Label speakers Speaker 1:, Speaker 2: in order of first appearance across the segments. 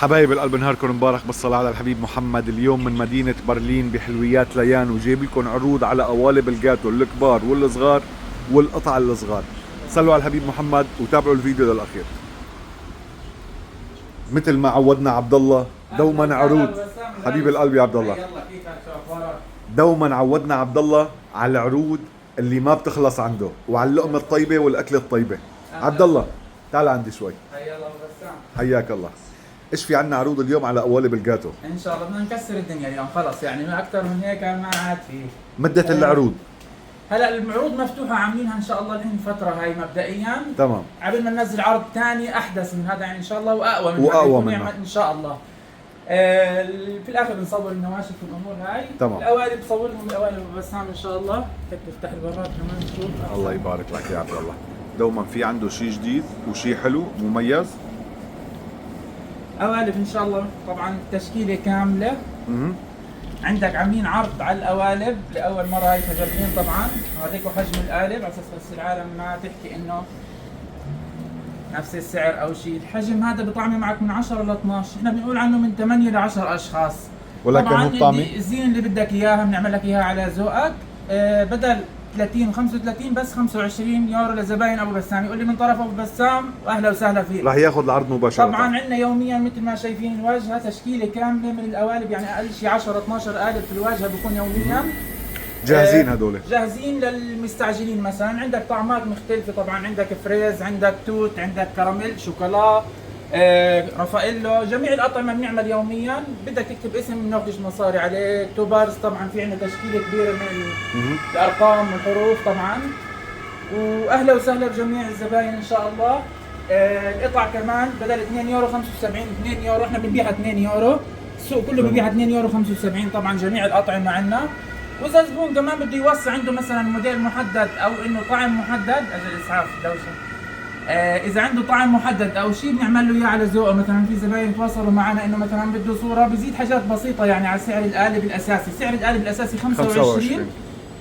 Speaker 1: حبايب القلب، نهاركم مبارك بالصلاة على الحبيب محمد. اليوم من مدينة برلين بحلويات ليان، وجايب لكم عروض على قوالب الجاتو الكبار والصغار والقطع الصغار. صلوا على الحبيب محمد وتابعوا الفيديو للأخير. مثل ما عودنا عبد الله دوما عروض. حبيب القلب يا عبد الله، دوما عودنا عبد الله على العروض اللي ما بتخلص عنده وعلى اللقمة الطيبة والأكلة الطيبة. عبد الله تعال عندي شوي. حياك الله. ايش في عنا عروض اليوم على قوالب الجاتو؟
Speaker 2: ان شاء الله بدنا نكسر الدنيا اليوم، خلص يعني ما اكثر من هيك ما عاد في.
Speaker 1: مدة العروض
Speaker 2: هلا العروض مفتوحه عاملينها ان شاء الله الحين فتره هاي مبدئيا،
Speaker 1: تمام،
Speaker 2: قبل ما ننزل عرض ثاني احدث من هذا يعني ان شاء الله
Speaker 1: واقوى من
Speaker 2: ان شاء الله. في الاخر بنصور النواشف والامور هاي.
Speaker 1: تمام.
Speaker 2: القوالب بصورهم القوالب بسام ان شاء الله. هيك تفتح البراد كمان تشوف.
Speaker 1: الله يبارك لك يا عبد الله. دوما في عنده شيء جديد وشيء حلو مميز.
Speaker 2: قوالب ان شاء الله طبعا تشكيله كامله. عندك عاملين عرض على القوالب لاول مره هاي تجربين طبعا. هوريكم حجم القالب على اساس بس العالم ما تحكي انه نفس السعر او شيء. الحجم هذا بطعمه معك من 10 ل 12، احنا بنقول عنه من 8 ل 10 اشخاص.
Speaker 1: ولكن
Speaker 2: طبعا
Speaker 1: الطعمه
Speaker 2: الزين اللي بدك اياها بنعمل لك اياها على ذوقك. بدل 30 و35 بس 25 يورو لزباين ابو بسام. يقول لي من طرف ابو بسام واهلا وسهلا فيك.
Speaker 1: راح ياخذ العرض مباشره.
Speaker 2: طبعا عندنا يوميا مثل ما شايفين الواجهه تشكيله كامله من القوالب، يعني اقل شيء 10 12 قالب في الواجهه بيكون يوميا
Speaker 1: جاهزين. هذول
Speaker 2: جاهزين للمستعجلين. مثلا عندك طعمات مختلفه طبعا، عندك فريز، عندك توت، عندك كراميل، شوكولا، رافائيلو، جميع الاطعمه بنعمل يوميا. بدك تكتب اسم بناخذش مصاري عليه. توبرز طبعا في عندنا تشكيله كبيره من الارقام والحروف طبعا. واهلا وسهلا بجميع الزباين ان شاء الله. القطع كمان بدل 2 يورو 75 2 يورو، احنا بنبيعها 2 يورو. السوق كله ببيعها 2 يورو 75 طبعا جميع الاطعمه عندنا. واذا زبون كمان بده يوسع عنده مثلا موديل محدد او انه طعم محدد، اجل اسعاف دوشه. اذا عنده طعم محدد او شيء بنعمل له اياه على ذوقه. مثلا في زباين تواصلوا معنا انه مثلا بده صوره، بزيد حاجات بسيطه يعني على سعر القالب الاساسي. سعر القالب الاساسي 25،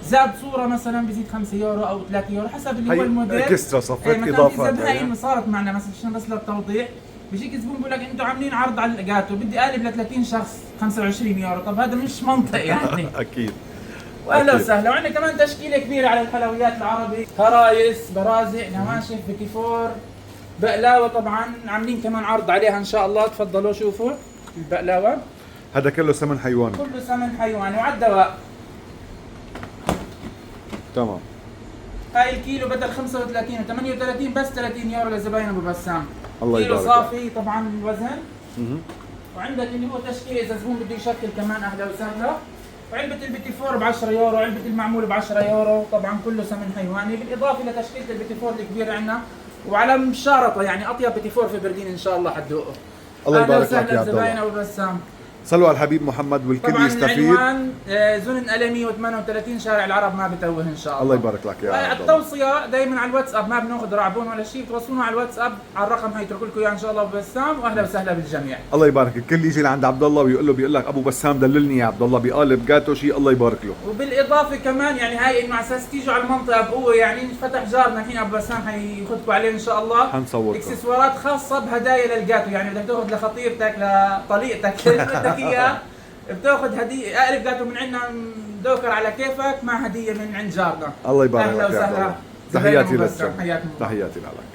Speaker 2: زاد صوره مثلا بزيد 5 يورو او 3 يورو حسب اللي هو الموديل.
Speaker 1: اكسترا صفت
Speaker 2: اضافات. مثلا هاي صارت معنا مثلا عشان بس للتوضيح، بيجيك زبون بيقول لك انتم عاملين عرض على الجاتو، بدي قالب ل 30 شخص 25 يورو. طب هذا مش منطق يعني.
Speaker 1: اكيد.
Speaker 2: واهلا وسهلا. وعندنا كمان تشكيله كبيره على الحلويات العربي، خرايس، برازق، نواشف، بيتيفور، بقلاوه. طبعا عاملين كمان عرض عليها ان شاء الله. تفضلوا شوفوا البقلاوه.
Speaker 1: هذا كله سمن حيواني.
Speaker 2: كله سمن حيواني وعلى الدواء.
Speaker 1: تمام.
Speaker 2: هاي الكيلو بدل 35 و 38 بس 30 يورو لزباين ابو بسام.
Speaker 1: الله يبارك.
Speaker 2: كيلو صافي طبعا الوزن. وعندك اللي هو تشكيله اذا زبون بده يشكل كمان اهلا وسهلا. وعلبة البيتي فور ب 10 يورو، علبة المعمولة ب 10 يورو، طبعا كله سمن حيواني، بالإضافة لتشكيلة البيتي فور الكبيرة عندنا، وعلى مشارطة يعني أطيب بيتي فور في برلين إن شاء الله حتذوقوا.
Speaker 1: الله يبارك لك يا عبد
Speaker 2: زباين
Speaker 1: الله.
Speaker 2: أبو بسام.
Speaker 1: صلوا على الحبيب محمد والكل
Speaker 2: طبعا
Speaker 1: يستفيد.
Speaker 2: العنوان زون ألمي و38 شارع العرب، ما بتوه إن شاء الله.
Speaker 1: الله يبارك لك يا عبد الله.
Speaker 2: التوصية دائما على الواتساب، ما بناخذ رعبون ولا شيء، بتوصلونا على الواتساب على الرقم هيترك لكم اياه ان شاء الله ابو بسام. واهلا وسهلا بالجميع.
Speaker 1: الله يبارك. الكل يجي لعند عبد الله بيقول لك ابو بسام دللني يا عبد الله بقالب جاتو شيء. الله يبارك له.
Speaker 2: وبالاضافه كمان يعني هاي انه على اساس تيجوا على المنطقه بقوه، يعني فتح جارنا الحين ابو بسام حياخذكم عليه ان شاء الله.
Speaker 1: حنصور
Speaker 2: اكسسوارات خاصه بهدايا للجاتو، يعني بدك تاخذ لخطيبتك لطليقتك اللي بدك اياه بتاخذ هديه قالب جاتو من عندنا دوكر على كيفك مع هديه من عند جارنا.
Speaker 1: الله يبارك
Speaker 2: لك. اهلا وسهلا.
Speaker 1: تحياتي لك.
Speaker 2: حياكم الله.
Speaker 1: تحياتي لك.